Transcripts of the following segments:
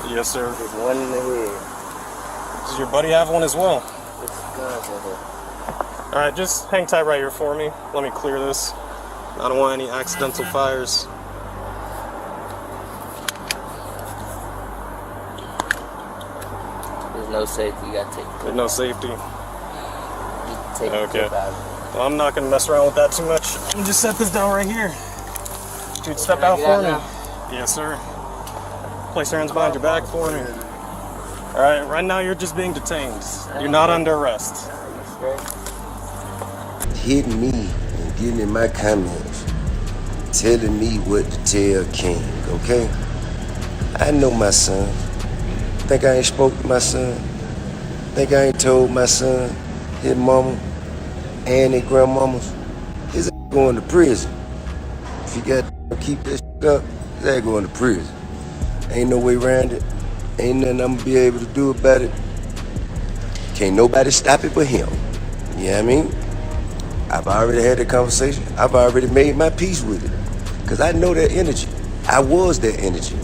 Yes, sir. There's one in the head. Does your buddy have one as well? It's guns in here. Alright, just hang tight right here for me. Let me clear this. I don't want any accidental fires. There's no safety. You gotta take the There's no safety. take the clip out of it. Well, I'm not gonna mess around with that too much. I'm just set this down right here. Dude, step out for me. Yes, sir. Place your hands behind your back for me. Alright, right now you're just being detained. You're not under arrest. Hitting me and getting in my comments, telling me what to tell King, okay? I know my son. Think I ain't spoke to my son? Think I ain't told my son, his mama, and his grandmamas? His ass going to prison. If he got to keep this up, his ass going to prison. Ain't no way around it. Ain't nothing I'm gonna be able to do about it. Can't nobody stop it but him. You know what I mean? I've already had the conversation. I've already made my peace with it. Because I know that energy. I was that energy.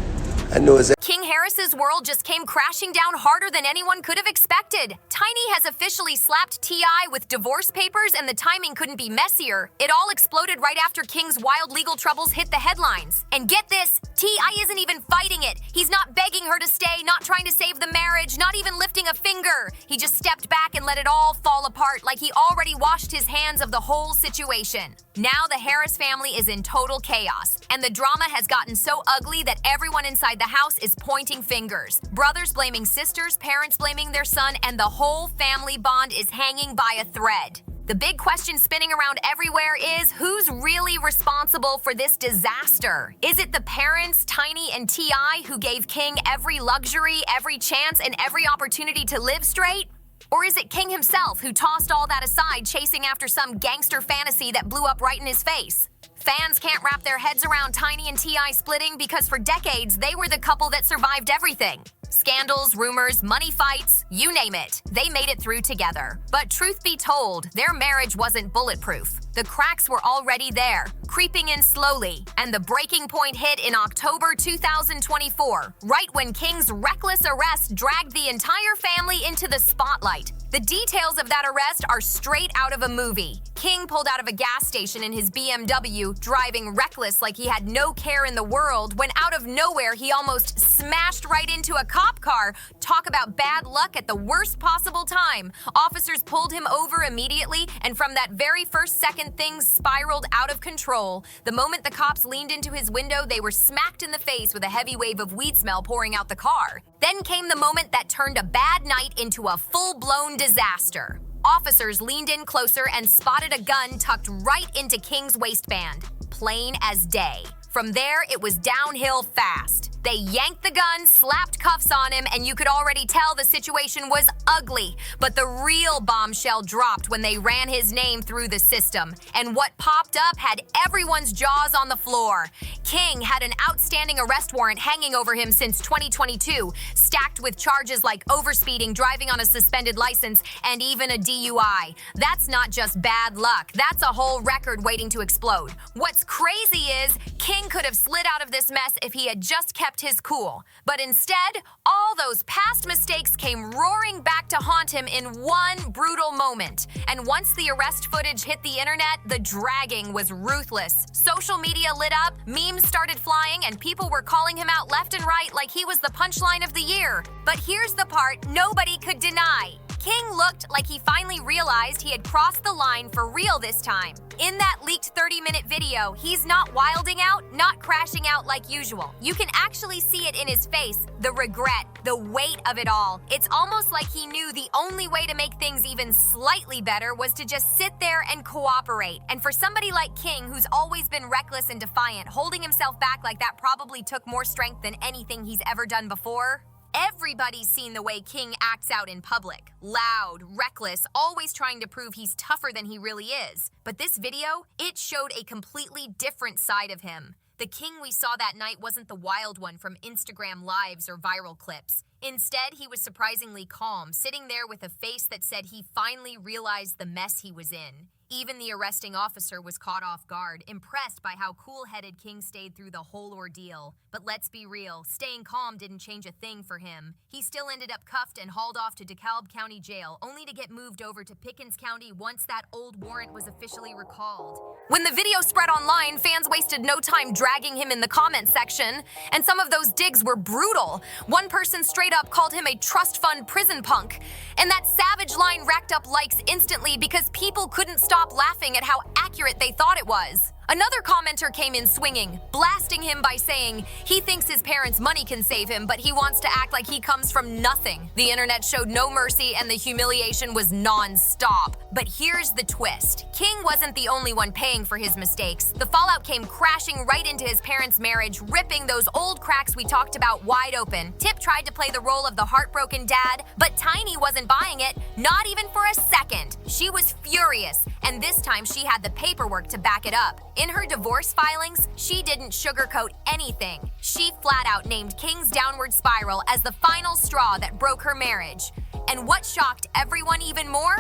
I know exactly. King Harris's world just came crashing down harder than anyone could have expected. Tiny has officially slapped T.I. with divorce papers, and the timing couldn't be messier. It all exploded right after King's wild legal troubles hit the headlines. And get this, T.I. isn't even fighting it. He's not begging her to stay, not trying to save the marriage, not even lifting a finger. He just stepped back and let it all fall apart like he already washed his hands of the whole situation. Now the Harris family is in total chaos, and the drama has gotten so ugly that everyone inside the house is pointing fingers. Brothers blaming sisters, parents blaming their son, and the whole family bond is hanging by a thread. The big question spinning around everywhere is, who's really responsible for this disaster? Is it the parents, Tiny and T.I., who gave King every luxury, every chance, and every opportunity to live straight? Or is it King himself who tossed all that aside, chasing after some gangster fantasy that blew up right in his face? Fans can't wrap their heads around Tiny and T.I. splitting because for decades, they were the couple that survived everything. Scandals, rumors, money fights, you name it. They made it through together. But truth be told, their marriage wasn't bulletproof. The cracks were already there, creeping in slowly, and the breaking point hit in October 2024, right when King's reckless arrest dragged the entire family into the spotlight. The details of that arrest are straight out of a movie. King pulled out of a gas station in his BMW, driving reckless like he had no care in the world, when out of nowhere he almost smashed right into a cop car. Talk about bad luck at the worst possible time. Officers pulled him over immediately, and from that very first second, things spiraled out of control. The moment the cops leaned into his window, they were smacked in the face with a heavy wave of weed smell pouring out the car. Then came the moment that turned a bad night into a full-blown disaster. Officers leaned in closer and spotted a gun tucked right into King's waistband. Plain as day. From there, it was downhill fast. They yanked the gun, slapped cuffs on him, and you could already tell the situation was ugly. But the real bombshell dropped when they ran his name through the system. And what popped up had everyone's jaws on the floor. King had an outstanding arrest warrant hanging over him since 2022, stacked with charges like overspeeding, driving on a suspended license, and even a DUI. That's not just bad luck. That's a whole record waiting to explode. What's crazy is King could have slid out of this mess if he had just kept his cool. But instead, all those past mistakes came roaring back to haunt him in one brutal moment. And once the arrest footage hit the internet, the dragging was ruthless. Social media lit up, memes started flying, and people were calling him out left and right like he was the punchline of the year. But here's the part nobody could deny. King looked like he finally realized he had crossed the line for real this time. In that leaked 30-minute video, he's not wilding out, not crashing out like usual. You can actually see it in his face, the regret, the weight of it all. It's almost like he knew the only way to make things even slightly better was to just sit there and cooperate. And for somebody like King, who's always been reckless and defiant, holding himself back like that probably took more strength than anything he's ever done before. Everybody's seen the way King acts out in public. Loud, reckless, always trying to prove he's tougher than he really is. But this video, it showed a completely different side of him. The King we saw that night wasn't the wild one from Instagram lives or viral clips. Instead, he was surprisingly calm, sitting there with a face that said he finally realized the mess he was in. Even the arresting officer was caught off guard, impressed by how cool-headed King stayed through the whole ordeal. But let's be real, staying calm didn't change a thing for him. He still ended up cuffed and hauled off to DeKalb County Jail, only to get moved over to Pickens County once that old warrant was officially recalled. When the video spread online, fans wasted no time dragging him in the comment section, and some of those digs were brutal. One person straight up called him a trust fund prison punk, and that savage line racked up likes instantly because people couldn't stop laughing at how accurate they thought it was. Another commenter came in swinging, blasting him by saying he thinks his parents' money can save him, but he wants to act like he comes from nothing. The internet showed no mercy and the humiliation was non-stop. But here's the twist. King wasn't the only one paying for his mistakes. The fallout came crashing right into his parents' marriage, ripping those old cracks we talked about wide open. Tip tried to play the role of the heartbroken dad, but Tiny wasn't buying it, not even for a second. She was furious, and this time she had the paperwork to back it up. In her divorce filings, she didn't sugarcoat anything. She flat out named King's downward spiral as the final straw that broke her marriage. And what shocked everyone even more?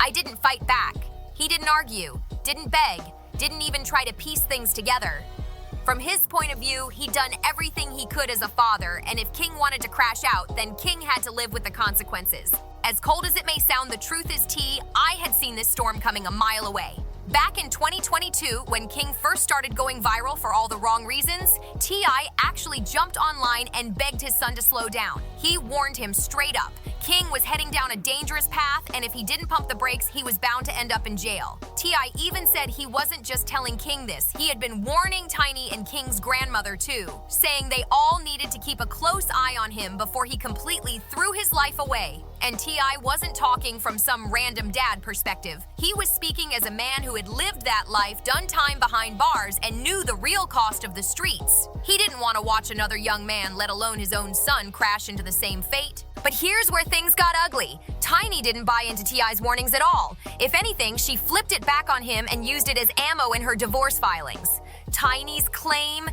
I didn't fight back. He didn't argue, didn't beg, didn't even try to piece things together. From his point of view, he'd done everything he could as a father, and if King wanted to crash out, then King had to live with the consequences. As cold as it may sound, the truth is I had seen this storm coming a mile away. Back in 2022, when King first started going viral for all the wrong reasons, T.I. actually jumped online and begged his son to slow down. He warned him straight up. King was heading down a dangerous path, and if he didn't pump the brakes, he was bound to end up in jail. T.I. even said he wasn't just telling King this, he had been warning Tiny and King's grandmother too, saying they all needed to keep a close eye on him before he completely threw his life away. And T.I. wasn't talking from some random dad perspective. He was speaking as a man who had lived that life, done time behind bars, and knew the real cost of the streets. He didn't want to watch another young man, let alone his own son, crash into the same fate. But here's where things got ugly. Tiny didn't buy into T.I.'s warnings at all. If anything, she flipped it back on him and used it as ammo in her divorce filings. Tiny's claim,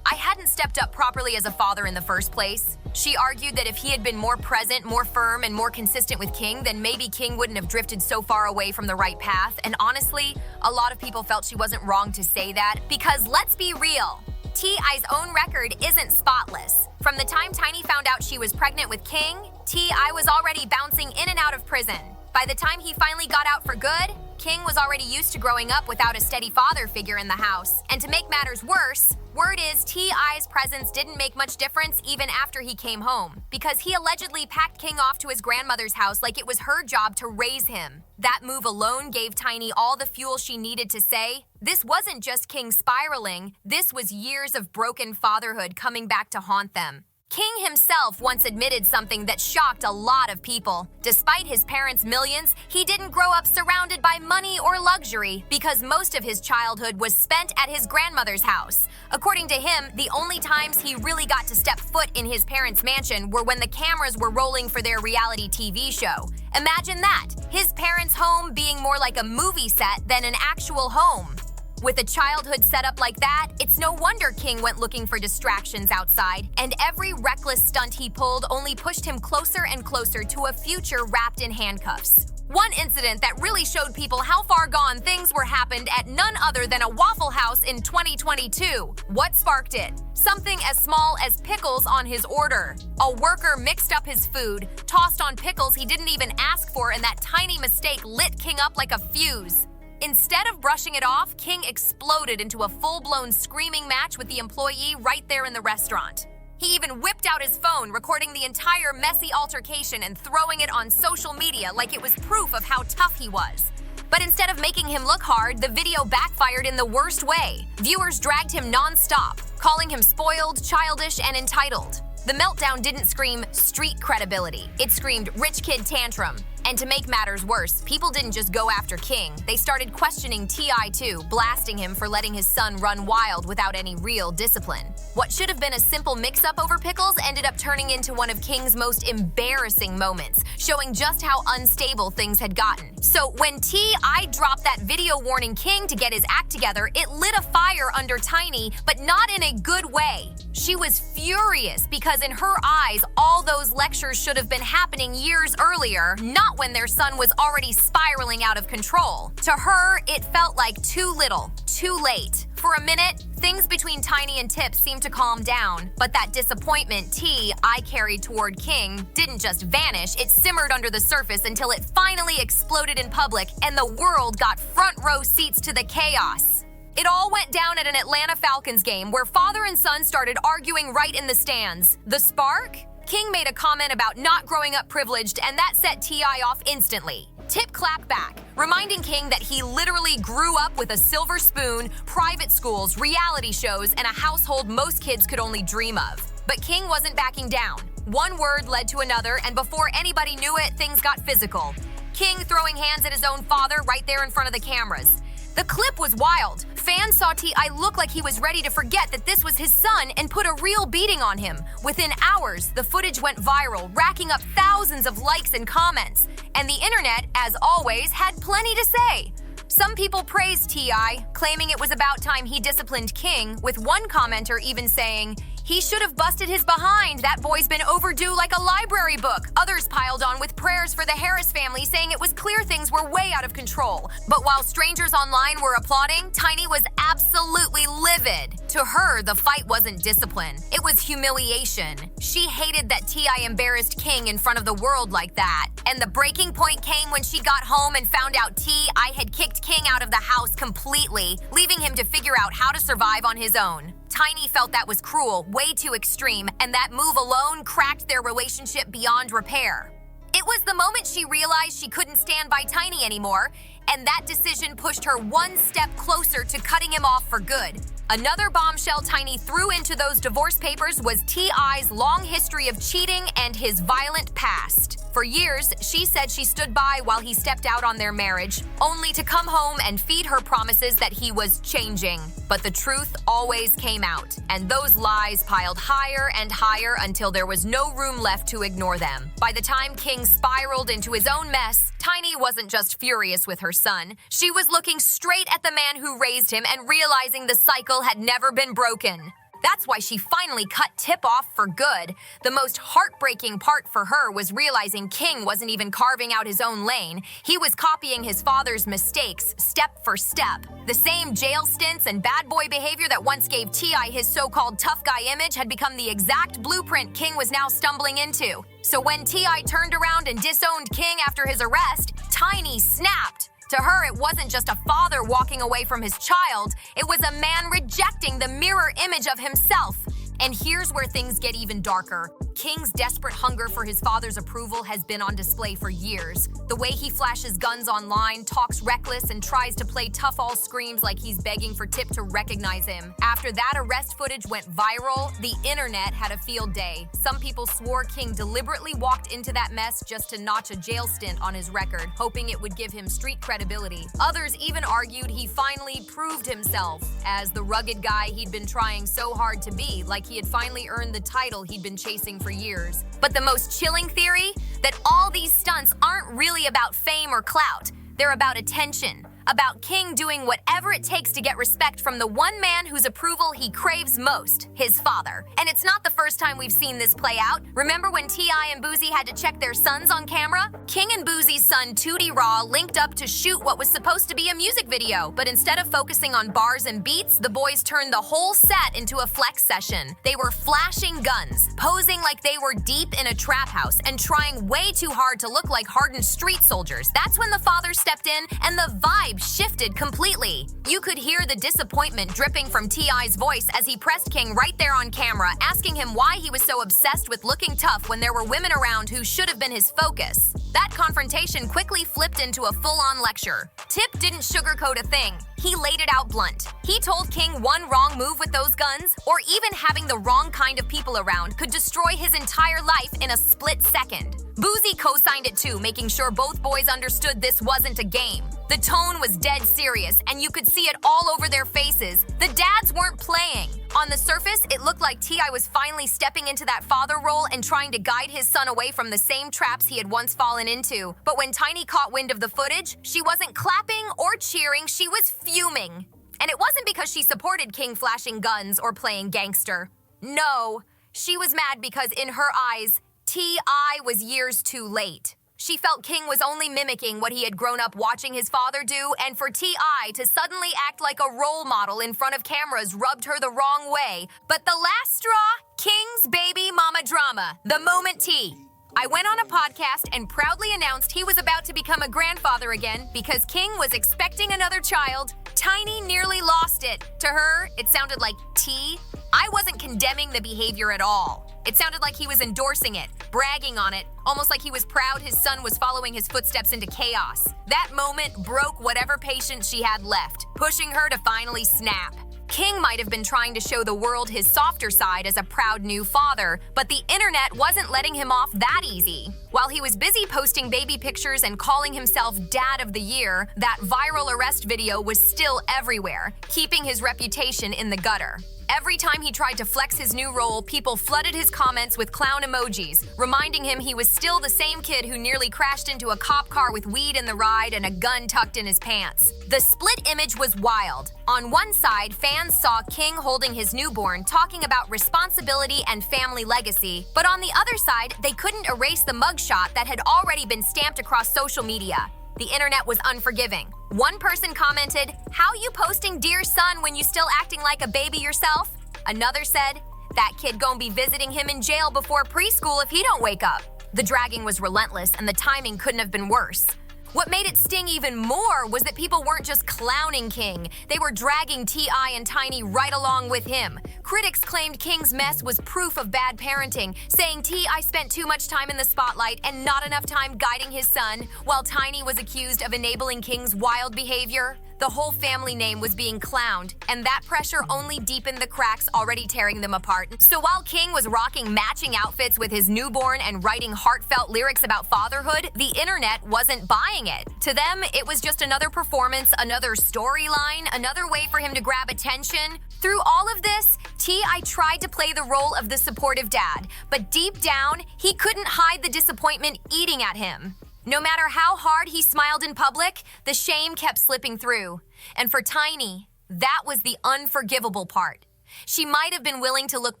I hadn't stepped up properly as a father in the first place. She argued that if he had been more present, more firm, and more consistent with King, then maybe King wouldn't have drifted so far away from the right path. And honestly, a lot of people felt she wasn't wrong to say that, because let's be real, T.I.'s own record isn't spotless. From the time Tiny found out she was pregnant with King, T.I. was already bouncing in and out of prison. By the time he finally got out for good, King was already used to growing up without a steady father figure in the house. And to make matters worse, word is T.I.'s presence didn't make much difference even after he came home, because he allegedly packed King off to his grandmother's house like it was her job to raise him. That move alone gave Tiny all the fuel she needed to say, this wasn't just King spiraling, this was years of broken fatherhood coming back to haunt them. King himself once admitted something that shocked a lot of people. Despite his parents' millions, he didn't grow up surrounded by money or luxury because most of his childhood was spent at his grandmother's house. According to him, the only times he really got to step foot in his parents' mansion were when the cameras were rolling for their reality TV show. Imagine that, his parents' home being more like a movie set than an actual home. With a childhood set up like that, it's no wonder King went looking for distractions outside, and every reckless stunt he pulled only pushed him closer and closer to a future wrapped in handcuffs. One incident that really showed people how far gone things were happened at none other than a Waffle House in 2022. What sparked it? Something as small as pickles on his order. A worker mixed up his food, tossed on pickles he didn't even ask for, and that tiny mistake lit King up like a fuse. Instead of brushing it off, King exploded into a full-blown screaming match with the employee right there in the restaurant. He even whipped out his phone, recording the entire messy altercation and throwing it on social media like it was proof of how tough he was. But instead of making him look hard, the video backfired in the worst way. Viewers dragged him non-stop, calling him spoiled, childish, and entitled. The meltdown didn't scream street credibility, it screamed rich kid tantrum. And to make matters worse, people didn't just go after King, they started questioning T.I. too, blasting him for letting his son run wild without any real discipline. What should have been a simple mix-up over pickles ended up turning into one of King's most embarrassing moments, showing just how unstable things had gotten. So when T.I. dropped that video warning King to get his act together, it lit a fire under Tiny, but not in a good way. She was furious because in her eyes, all those lectures should have been happening years earlier, not not when their son was already spiraling out of control. To her, it felt like too little, too late. For a minute, things between Tiny and Tip seemed to calm down, but that disappointment T.I. carried toward King didn't just vanish, it simmered under the surface until it finally exploded in public and the world got front row seats to the chaos. It all went down at an Atlanta Falcons game where father and son started arguing right in the stands. The spark? King made a comment about not growing up privileged, and that set T.I. off instantly. Tip clapped back, reminding King that he literally grew up with a silver spoon, private schools, reality shows, and a household most kids could only dream of. But King wasn't backing down. One word led to another, and before anybody knew it, things got physical. King throwing hands at his own father right there in front of the cameras. The clip was wild. Fans saw T.I. look like he was ready to forget that this was his son and put a real beating on him. Within hours, the footage went viral, racking up thousands of likes and comments. And the internet, as always, had plenty to say. Some people praised T.I., claiming it was about time he disciplined King, with one commenter even saying, "He should have busted his behind. That boy's been overdue like a library book." Others piled on with prayers for the Harris family, saying it was clear things were way out of control. But while strangers online were applauding, Tiny was absolutely livid. To her, the fight wasn't discipline. It was humiliation. She hated that T.I. embarrassed King in front of the world like that. And the breaking point came when she got home and found out T.I. had kicked King out of the house completely, leaving him to figure out how to survive on his own. Tiny felt that was cruel, way too extreme, and that move alone cracked their relationship beyond repair. It was the moment she realized she couldn't stand by Tiny anymore, and that decision pushed her one step closer to cutting him off for good. Another bombshell Tiny threw into those divorce papers was T.I.'s long history of cheating and his violent past. For years, she said she stood by while he stepped out on their marriage, only to come home and feed her promises that he was changing. But the truth always came out, and those lies piled higher and higher until there was no room left to ignore them. By the time King spiraled into his own mess, Tiny wasn't just furious with her son. She was looking straight at the man who raised him and realizing the cycle had never been broken. That's why she finally cut Tip off for good. The most heartbreaking part for her was realizing King wasn't even carving out his own lane. He was copying his father's mistakes, step for step. The same jail stints and bad boy behavior that once gave T.I. his so-called tough guy image had become the exact blueprint King was now stumbling into. So when T.I. turned around and disowned King after his arrest, Tiny snapped. To her, it wasn't just a father walking away from his child, it was a man rejecting the mirror image of himself. And here's where things get even darker. King's desperate hunger for his father's approval has been on display for years. The way he flashes guns online, talks reckless, and tries to play tough all screams like he's begging for Tip to recognize him. After that arrest footage went viral, the internet had a field day. Some people swore King deliberately walked into that mess just to notch a jail stint on his record, hoping it would give him street credibility. Others even argued he finally proved himself as the rugged guy he'd been trying so hard to be, like he had finally earned the title he'd been chasing for years. But the most chilling theory? That all these stunts aren't really about fame or clout. They're about attention. About King doing whatever it takes to get respect from the one man whose approval he craves most, his father. And it's not the first time we've seen this play out. Remember when T.I. and Boozy had to check their sons on camera? King and Boozy's son Tootie Raw linked up to shoot what was supposed to be a music video, but instead of focusing on bars and beats, the boys turned the whole set into a flex session. They were flashing guns, posing like they were deep in a trap house, and trying way too hard to look like hardened street soldiers. That's when the father stepped in and the vibe shifted completely. You could hear the disappointment dripping from T.I.'s voice as he pressed King right there on camera, asking him why he was so obsessed with looking tough when there were women around who should have been his focus. That confrontation quickly flipped into a full-on lecture. Tip didn't sugarcoat a thing. He laid it out blunt. He told King one wrong move with those guns, or even having the wrong kind of people around, could destroy his entire life in a split second. Boozy co-signed it too, making sure both boys understood this wasn't a game. The tone was dead serious, and you could see it all over their faces. The dads weren't playing. On the surface, it looked like T.I. was finally stepping into that father role and trying to guide his son away from the same traps he had once fallen into. But when Tiny caught wind of the footage, she wasn't clapping or cheering, she was fuming. And it wasn't because she supported King flashing guns or playing gangster. No, she was mad because in her eyes, T.I. was years too late. She felt King was only mimicking what he had grown up watching his father do, and for T.I. to suddenly act like a role model in front of cameras rubbed her the wrong way. But the last straw, King's baby mama drama, the moment T. I went on a podcast and proudly announced he was about to become a grandfather again because King was expecting another child. Tiny nearly lost it. To her, it sounded like T. I wasn't condemning the behavior at all. It sounded like he was endorsing it, bragging on it, almost like he was proud his son was following his footsteps into chaos. That moment broke whatever patience she had left, pushing her to finally snap. King might have been trying to show the world his softer side as a proud new father, but the internet wasn't letting him off that easy. While he was busy posting baby pictures and calling himself Dad of the Year, that viral arrest video was still everywhere, keeping his reputation in the gutter. Every time he tried to flex his new role, people flooded his comments with clown emojis, reminding him he was still the same kid who nearly crashed into a cop car with weed in the ride and a gun tucked in his pants. The split image was wild. On one side, fans saw King holding his newborn, talking about responsibility and family legacy, but on the other side, they couldn't erase the mugshot that had already been stamped across social media. The internet was unforgiving. One person commented, "How you posting dear son when you still acting like a baby yourself?" Another said, "That kid gon' be visiting him in jail before preschool if he don't wake up." The dragging was relentless and the timing couldn't have been worse. What made it sting even more was that people weren't just clowning King, they were dragging T.I. and Tiny right along with him. Critics claimed King's mess was proof of bad parenting, saying T.I. spent too much time in the spotlight and not enough time guiding his son, while Tiny was accused of enabling King's wild behavior. The whole family name was being clowned, and that pressure only deepened the cracks already tearing them apart. So while King was rocking matching outfits with his newborn and writing heartfelt lyrics about fatherhood, the internet wasn't buying it. To them, it was just another performance, another storyline, another way for him to grab attention. Through all of this, T.I. tried to play the role of the supportive dad, but deep down, he couldn't hide the disappointment eating at him. No matter how hard he smiled in public, the shame kept slipping through. And for Tiny, that was the unforgivable part. She might have been willing to look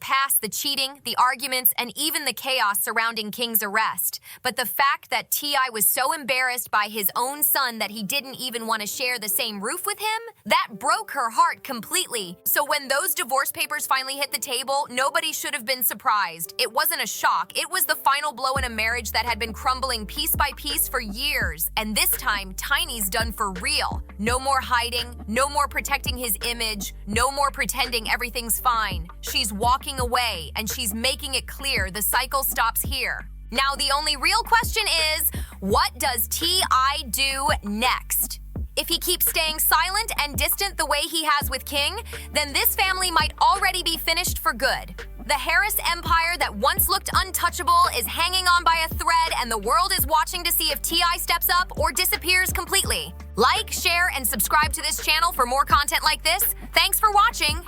past the cheating, the arguments, and even the chaos surrounding King's arrest. But the fact that T.I. was so embarrassed by his own son that he didn't even want to share the same roof with him, that broke her heart completely. So when those divorce papers finally hit the table, nobody should have been surprised. It wasn't a shock. It was the final blow in a marriage that had been crumbling piece by piece for years. And this time, Tiny's done for real. No more hiding, no more protecting his image, no more pretending everything's fine. She's walking away, and she's making it clear the cycle stops here. Now, the only real question is, what does T.I. do next? If he keeps staying silent and distant the way he has with King, then this family might already be finished for good. The Harris empire that once looked untouchable is hanging on by a thread, and the world is watching to see if T.I. steps up or disappears completely. Like, share, and subscribe to this channel for more content like this. Thanks for watching.